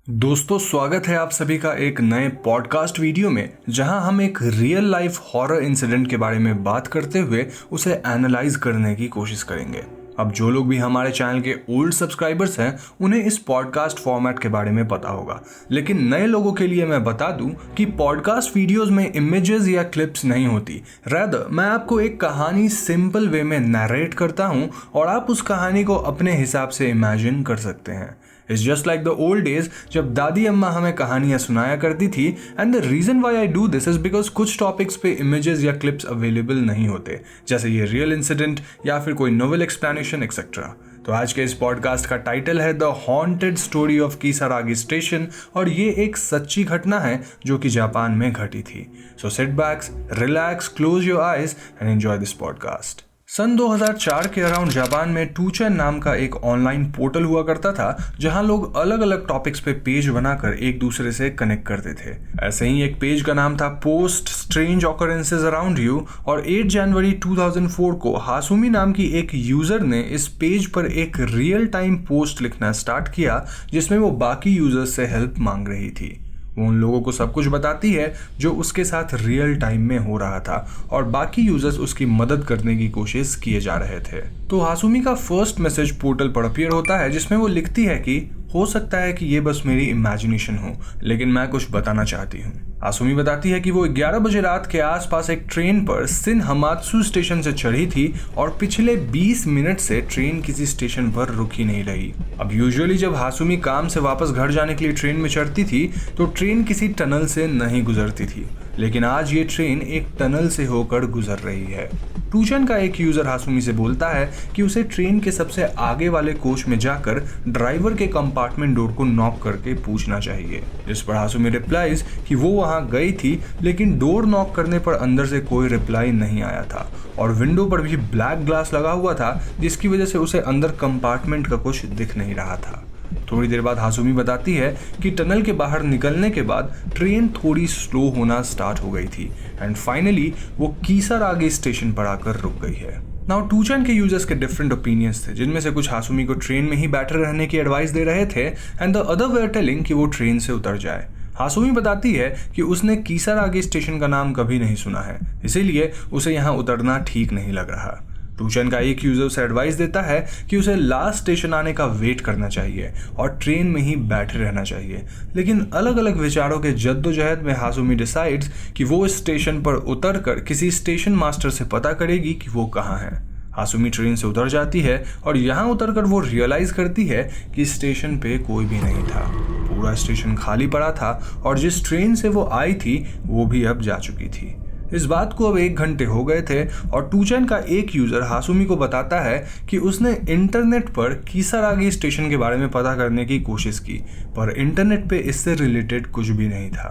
दोस्तों, स्वागत है आप सभी का एक नए पॉडकास्ट वीडियो में, जहां हम एक रियल लाइफ हॉरर इंसिडेंट के बारे में बात करते हुए उसे एनालाइज करने की कोशिश करेंगे। अब जो लोग भी हमारे चैनल के ओल्ड सब्सक्राइबर्स हैं, उन्हें इस पॉडकास्ट फॉर्मेट के बारे में पता होगा, लेकिन नए लोगों के लिए मैं बता दूं कि पॉडकास्ट वीडियोस में इमेजेस या क्लिप्स नहीं होती। रादर मैं आपको एक कहानी सिंपल वे में नरेट करता हूं और आप उस कहानी को अपने हिसाब से इमेजिन कर सकते हैं। It's just like the old days जब दादी अम्मा हमें कहानियां सुनाया करती थी। And the reason why I do this is because कुछ टॉपिक्स पे इमेजेस या क्लिप्स अवेलेबल नहीं होते, जैसे ये रियल इंसिडेंट या फिर कोई नोवेल एक्सप्लेनेशन एक्सेट्रा। तो आज के इस पॉडकास्ट का टाइटल है the haunted story of Kisaragi station, और ये एक सच्ची घटना है जो कि जापान में घटी थी। So sit back, relax, close your eyes and enjoy this podcast. सन 2004 के अराउंड जापान में टूचन नाम का एक ऑनलाइन पोर्टल हुआ करता था, जहां लोग अलग अलग टॉपिक्स पे पेज बनाकर एक दूसरे से कनेक्ट करते थे। ऐसे ही एक पेज का नाम था post strange occurrences around you, और 8 जनवरी 2004 को हासुमी नाम की एक यूजर ने इस पेज पर एक रियल टाइम पोस्ट लिखना स्टार्ट किया, जिसमें वो बाकी यूजर्स से हेल्प मांग रही थी। वो उन लोगों को सब कुछ बताती है जो उसके साथ रियल टाइम में हो रहा था, और बाकी यूजर्स उसकी मदद करने की कोशिश किए जा रहे थे। तो हासुमी का फर्स्ट मैसेज पोर्टल पर अपीयर होता है, जिसमें वो लिखती है कि हो सकता है कि ये बस मेरी इमेजिनेशन हो, लेकिन मैं कुछ बताना चाहती हूँ। हासुमी बताती है कि वो 11 बजे रात के आसपास एक ट्रेन पर सिन हमात्सु स्टेशन से चढ़ी थी, और पिछले 20 मिनट से ट्रेन किसी स्टेशन पर रुकी नहीं रही। अब यूजुअली जब हासुमी काम से वापस घर जाने के लिए ट्रेन में चढ़ती थी तो ट्रेन किसी टनल से नहीं गुजरती थी, लेकिन आज ये ट्रेन एक टनल से होकर गुजर रही है। टूचन का एक यूजर हासुमी से बोलता है कि उसे ट्रेन के सबसे आगे वाले कोच में जाकर ड्राइवर के कंपार्टमेंट डोर को नॉक करके पूछना चाहिए, जिस पर हासुमी रिप्लाइज कि वो वहां गई थी, लेकिन डोर नॉक करने पर अंदर से कोई रिप्लाई नहीं आया था, और विंडो पर भी ब्लैक ग्लास लगा हुआ था, जिसकी वजह से उसे अंदर कंपार्टमेंट का कुछ दिख नहीं रहा था। थोड़ी देर बाद हासुमी बताती है कि टनल के बाहर निकलने के बाद ट्रेन थोड़ी स्लो होना स्टार्ट हो गई थी, एंड फाइनली वो कीसारागी स्टेशन पर आकर रुक गई है। नाउ टूचन के यूजर्स के डिफरेंट ओपिनियंस थे, जिनमें से कुछ हासुमी को ट्रेन में ही बैठे रहने की एडवाइस दे रहे थे, and the other were telling कि वो ट्रेन से उतर जाए। हासुमी बताती है कि उसने कीसारागी स्टेशन का नाम कभी नहीं सुना है, इसीलिए उसे यहाँ उतरना ठीक नहीं लग रहा। टूचन का एक यूजर उसे एडवाइस देता है कि उसे लास्ट स्टेशन आने का वेट करना चाहिए और ट्रेन में ही बैठे रहना चाहिए, लेकिन अलग अलग विचारों के जद्दोजहद में हासुमी डिसाइड्स कि वो इस स्टेशन पर उतरकर किसी स्टेशन मास्टर से पता करेगी कि वो कहाँ है। हासुमी ट्रेन से उतर जाती है और यहाँ उतरकर वो रियलाइज करती है कि स्टेशन पे कोई भी नहीं था। पूरा स्टेशन खाली पड़ा था, और जिस ट्रेन से वो आई थी वो भी अब जा चुकी थी। इस बात को अब 1 घंटे हो गए थे, और टूचन का एक यूजर हासुमी को बताता है कि उसने इंटरनेट पर कीसारागी स्टेशन के बारे में पता करने की कोशिश की, पर इंटरनेट पे इससे रिलेटेड कुछ भी नहीं था।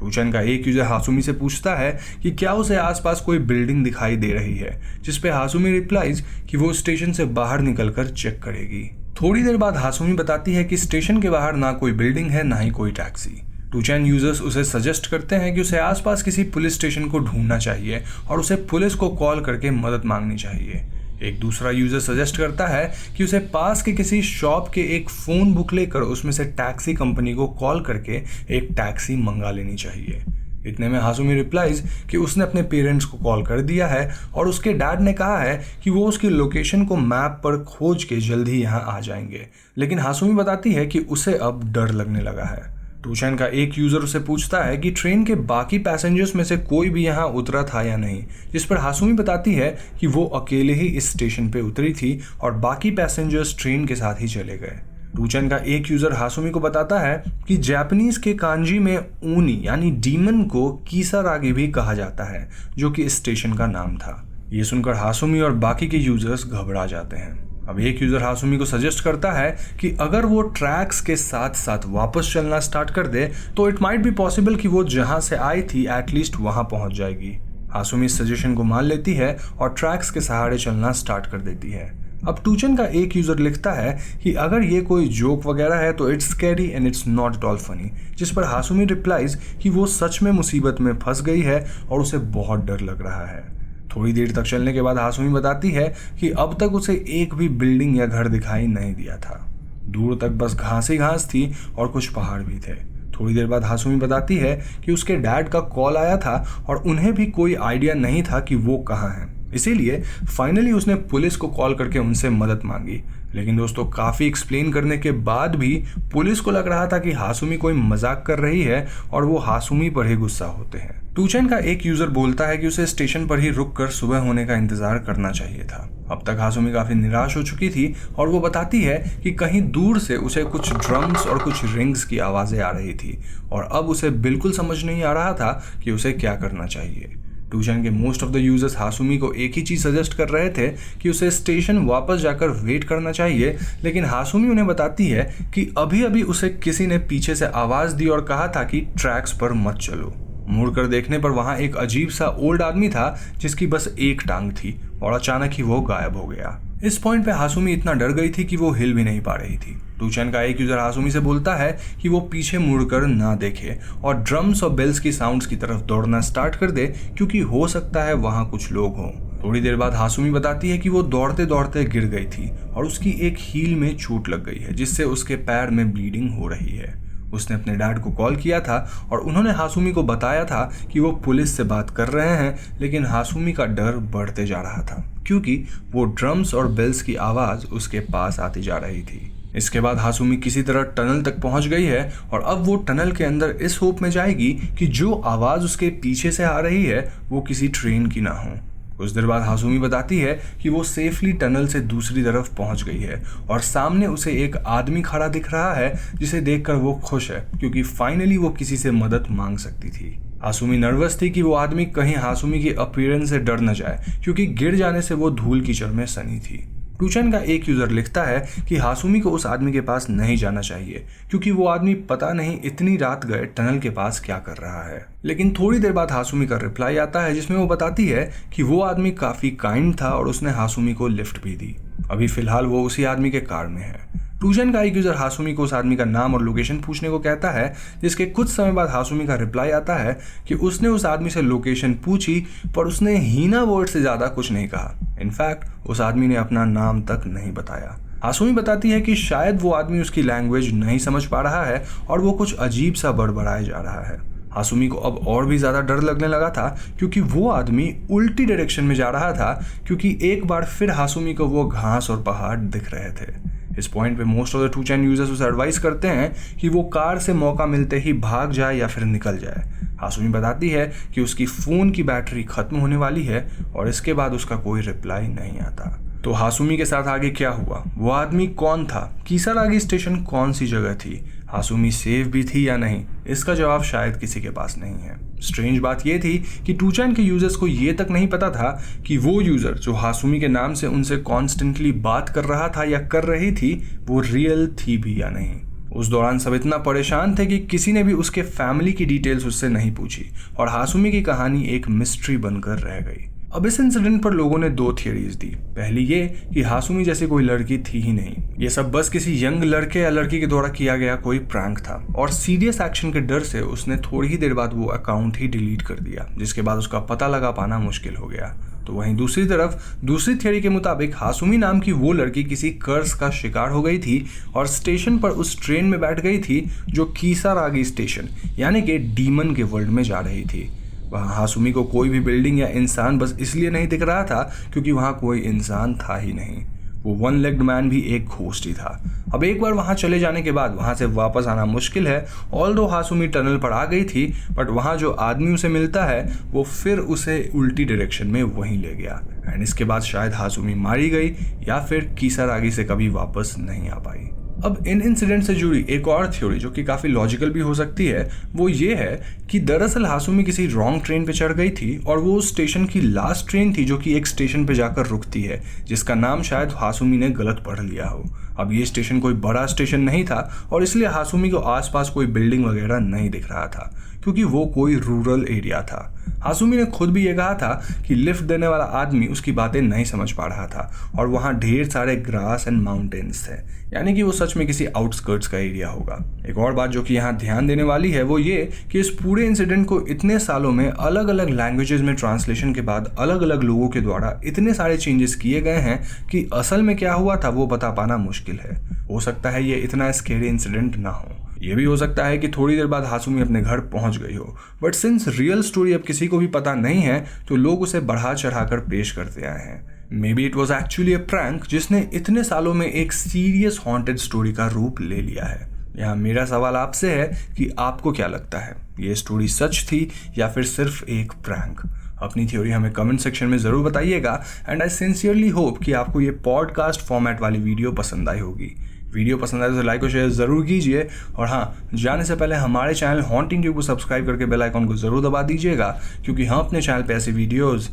टूचन का एक यूजर हासुमी से पूछता है कि क्या उसे आसपास कोई बिल्डिंग दिखाई दे रही है, जिस पे हासुमी रिप्लाइज कि वो स्टेशन से बाहर निकलकर चेक करेगी। थोड़ी देर बाद हासुमी बताती है कि स्टेशन के बाहर ना कोई बिल्डिंग है, ना ही कोई टैक्सी। टूचन यूजर्स उसे सजेस्ट करते हैं कि उसे आसपास किसी पुलिस स्टेशन को ढूंढना चाहिए और उसे पुलिस को कॉल करके मदद मांगनी चाहिए। एक दूसरा यूजर सजेस्ट करता है कि उसे पास के किसी शॉप के एक फ़ोन बुक लेकर उसमें से टैक्सी कंपनी को कॉल करके एक टैक्सी मंगा लेनी चाहिए। इतने में हासुमी रिप्लाइज कि उसने अपने पेरेंट्स को कॉल कर दिया है, और उसके डैड ने कहा है कि वो उसकी लोकेशन को मैप पर खोज के जल्द ही यहाँ आ जाएंगे, लेकिन हासुमी बताती है कि उसे अब डर लगने लगा है। टूचन का एक यूजर उसे पूछता है कि ट्रेन के बाकी पैसेंजर्स में से कोई भी यहाँ उतरा था या नहीं, जिस पर हासुमी बताती है कि वो अकेले ही इस स्टेशन पे उतरी थी और बाकी पैसेंजर्स ट्रेन के साथ ही चले गए। टूचन का एक यूजर हासुमी को बताता है कि जापानीज के कांजी में ऊनी यानी डीमन को कीसारागी भी कहा जाता है, जो कि इस स्टेशन का नाम था। ये सुनकर हासुमी और बाकी के यूजर्स घबरा जाते हैं। अब एक यूजर हासुमी को सजेस्ट करता है कि अगर वो ट्रैक्स के साथ साथ वापस चलना स्टार्ट कर दे तो इट माइट बी पॉसिबल कि वो जहां से आई थी एटलीस्ट वहां पहुंच जाएगी। हासुमी इस सजेशन को मान लेती है और ट्रैक्स के सहारे चलना स्टार्ट कर देती है। अब टूचन का एक यूजर लिखता है कि अगर ये कोई जोक वगैरह है तो it's scary and it's not at all funny, जिस पर हासुमी रिप्लाइज कि वो सच में मुसीबत में फंस गई है और उसे बहुत डर लग रहा है। थोड़ी देर तक चलने के बाद हासुमी बताती है कि अब तक उसे एक भी बिल्डिंग या घर दिखाई नहीं दिया था। दूर तक बस घास ही घास थी और कुछ पहाड़ भी थे। थोड़ी देर बाद हासुमी बताती है कि उसके डैड का कॉल आया था और उन्हें भी कोई आइडिया नहीं था कि वो कहाँ हैं। इसीलिए फाइनली उसने पुलिस को कॉल करके उनसे मदद मांगी। लेकिन दोस्तों, काफ़ी एक्सप्लेन करने के बाद भी पुलिस को लग रहा था कि हासुमी कोई मजाक कर रही है और वो हासुमी पर ही गुस्सा होते हैं। टूचेन का एक यूजर बोलता है कि उसे स्टेशन पर ही रुक कर सुबह होने का इंतजार करना चाहिए था। अब तक हासुमी काफी निराश हो चुकी थी और वो बताती है कि कहीं दूर से उसे कुछ ड्रम्स और कुछ रिंग्स की आवाजें आ रही थी और अब उसे बिल्कुल समझ नहीं आ रहा था कि उसे क्या करना चाहिए। टूचेन के मोस्ट ऑफ द यूजर्स हासुमी को एक ही चीज सजेस्ट कर रहे थे कि उसे स्टेशन वापस जाकर वेट करना चाहिए, लेकिन हासुमी उन्हें बताती है कि अभी अभी उसे किसी ने पीछे से आवाज दी और कहा था कि ट्रैक्स पर मत चलो। मुड़कर देखने पर वहां एक अजीब सा ओल्ड आदमी था जिसकी बस एक टांग थी और अचानक ही वो गायब हो गया। इस पॉइंट पे हासुमी इतना डर गई थी कि वो हिल भी नहीं पा रही थी। टूचेन का एक यूजर हासुमी से बोलता है कि वो पीछे मुड़कर ना देखे और ड्रम्स और बेल्स की साउंड्स की तरफ दौड़ना स्टार्ट कर दे, क्योंकि हो सकता है वहां कुछ लोग हों। थोड़ी देर बाद हासुमी बताती है कि वो दौड़ते दौड़ते गिर गई थी और उसकी एक हील में चोट लग गई है जिससे उसके पैर में ब्लीडिंग हो रही है। उसने अपने डैड को कॉल किया था और उन्होंने हासुमी को बताया था कि वो पुलिस से बात कर रहे हैं, लेकिन हासुमी का डर बढ़ते जा रहा था क्योंकि वो ड्रम्स और बेल्स की आवाज उसके पास आती जा रही थी। इसके बाद हासुमी किसी तरह टनल तक पहुंच गई है और अब वो टनल के अंदर इस होप में जाएगी कि जो आवाज उसके पीछे से आ रही है वो किसी ट्रेन की ना हो। कुछ देर बाद हासुमी बताती है कि वो सेफली टनल से दूसरी तरफ पहुंच गई है और सामने उसे एक आदमी खड़ा दिख रहा है जिसे देखकर वो खुश है क्योंकि फाइनली वो किसी से मदद मांग सकती थी। हासुमी नर्वस थी कि वो आदमी कहीं हासुमी की अपीयरेंस से डर न जाए क्योंकि गिर जाने से वो धूल कीचड़ में सनी थी। टूचेन का एक यूजर लिखता है कि हासुमी को उस आदमी के पास नहीं जाना चाहिए क्योंकि वो आदमी पता नहीं इतनी रात गए टनल के पास क्या कर रहा है। लेकिन थोड़ी देर बाद हासुमी का रिप्लाई आता है जिसमें वो बताती है कि वो आदमी काफी काइंड था और उसने हासुमी को लिफ्ट भी दी। अभी फिलहाल वो उसी आदमी के कार में है। टूचेन का एक यूजर हासुमी को उस आदमी का नाम और लोकेशन पूछने को कहता है, जिसके कुछ समय बाद हासुमी का रिप्लाई आता है कि उसने उस आदमी से लोकेशन पूछी पर उसने हीना वर्ड से ज्यादा कुछ नहीं कहा। इनफैक्ट उस आदमी ने अपना नाम तक नहीं बताया। हासुमी बताती है कि शायद वो आदमी उसकी लैंग्वेज नहीं समझ पा रहा है और वो कुछ अजीब सा बड़बड़ाए जा रहा है। हासुमी को अब और भी ज्यादा डर लगने लगा था क्योंकि वो आदमी उल्टी डायरेक्शन में जा रहा था क्योंकि एक बार फिर हासुमी को वो घास और पहाड़ दिख रहे थे। इस पॉइंट पे मोस्ट ऑफ द टूचेन यूजर्स उसे एडवाइस करते हैं कि वो कार से मौका मिलते ही भाग जाए या फिर निकल जाए। हासुमी बताती है कि उसकी फोन की बैटरी खत्म होने वाली है और इसके बाद उसका कोई रिप्लाई नहीं आता। तो हासुमी के साथ आगे क्या हुआ? वो आदमी कौन था? कीसारागी स्टेशन कौन सी जगह थी? हासुमी सेफ भी थी या नहीं? इसका जवाब शायद किसी के पास नहीं है। स्ट्रेंज बात यह थी कि टूचेन के यूजर्स को ये तक नहीं पता था कि वो यूजर जो हासुमी के नाम से उनसे कॉन्स्टेंटली बात कर रहा था या कर रही थी वो रियल थी भी या नहीं। उस दौरान सब इतना परेशान थे कि किसी ने भी उसके फैमिली की डिटेल्स उससे नहीं पूछी और हासुमी की कहानी एक मिस्ट्री बनकर रह गई। अब इस इंसिडेंट पर लोगों ने दो थियरीज दी। पहली ये कि हासुमी जैसी कोई लड़की थी ही नहीं, ये सब बस किसी यंग लड़के या लड़की के द्वारा किया गया कोई प्रैंक था और सीरियस एक्शन के डर से उसने थोड़ी ही देर बाद वो अकाउंट ही डिलीट कर दिया, जिसके बाद उसका पता लगा पाना मुश्किल हो गया। तो वहीं दूसरी तरफ दूसरी थियरी के मुताबिक हासुमी नाम की वो लड़की किसी कर्ज का शिकार हो गई थी और स्टेशन पर उस ट्रेन में बैठ गई थी जो कीसारागी स्टेशन यानी कि डीमन के वर्ल्ड में जा रही थी। वहाँ हासुमी को कोई भी बिल्डिंग या इंसान बस इसलिए नहीं दिख रहा था क्योंकि वहाँ कोई इंसान था ही नहीं। वो वन लेग्ड मैन भी एक घोस्ट ही था। अब एक बार वहाँ चले जाने के बाद वहाँ से वापस आना मुश्किल है। ऑल्दो हासुमी टनल पर आ गई थी बट वहाँ जो आदमी उसे मिलता है वो फिर उसे उल्टी डायरेक्शन में वहीं ले गया एंड इसके बाद शायद हासुमी मारी गई या फिर कीसारागी से कभी वापस नहीं आ पाई। अब इन इंसिडेंट से जुड़ी एक और थ्योरी जो कि काफ़ी लॉजिकल भी हो सकती है वो ये है कि दरअसल हासुमी किसी रॉन्ग ट्रेन पे चढ़ गई थी और वो उस स्टेशन की लास्ट ट्रेन थी जो कि एक स्टेशन पे जाकर रुकती है जिसका नाम शायद हासुमी ने गलत पढ़ लिया हो। अब ये स्टेशन कोई बड़ा स्टेशन नहीं था और इसलिए हासुमी को आसपास कोई बिल्डिंग वगैरह नहीं दिख रहा था क्योंकि वो कोई रूरल एरिया था। हासुमी ने खुद भी ये कहा था कि लिफ्ट देने वाला आदमी उसकी बातें नहीं समझ पा रहा था और वहाँ ढेर सारे ग्रास एंड माउंटेन्स थे, यानी कि वो सच में किसी आउटस्कर्ट्स का एरिया होगा। एक और बात जो कि यहाँ ध्यान देने वाली है वो ये कि इस पूरे इंसिडेंट को इतने सालों में अलग अलग लैंग्वेजेस में ट्रांसलेशन के बाद अलग अलग लोगों के द्वारा इतने सारे चेंजेस किए गए हैं कि असल में क्या हुआ था वो बता पाना मुश्किल है। हो सकता है ये इतना स्केरी इंसिडेंट ना हो। ये भी हो सकता है कि थोड़ी देर बाद हासुमी अपने घर पहुंच गई हो, बट सिंस रियल स्टोरी अब किसी को भी पता नहीं है तो लोग उसे बढ़ा चढ़ाकर पेश करते आए हैं। May be it was actually a prank जिसने इतने सालों में एक सीरियस हॉन्टेड स्टोरी का रूप ले लिया है। यहाँ मेरा सवाल आपसे है कि आपको क्या लगता है, ये स्टोरी सच थी या फिर सिर्फ एक प्रैंक? अपनी थ्योरी हमें कमेंट सेक्शन में ज़रूर बताइएगा एंड आई सिंसियरली होप कि आपको ये पॉडकास्ट फॉर्मेट वाली वीडियो पसंद आई होगी। वीडियो पसंद आए तो लाइक और शेयर ज़रूर कीजिए, और हाँ, जाने से पहले हमारे चैनल हॉन्टिंग ट्यूब को सब्सक्राइब करके बेल आइकॉन को ज़रूर दबा दीजिएगा, क्योंकि हम अपने चैनल पे ऐसी वीडियोज़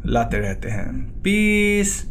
लाते रहते हैं। पीस।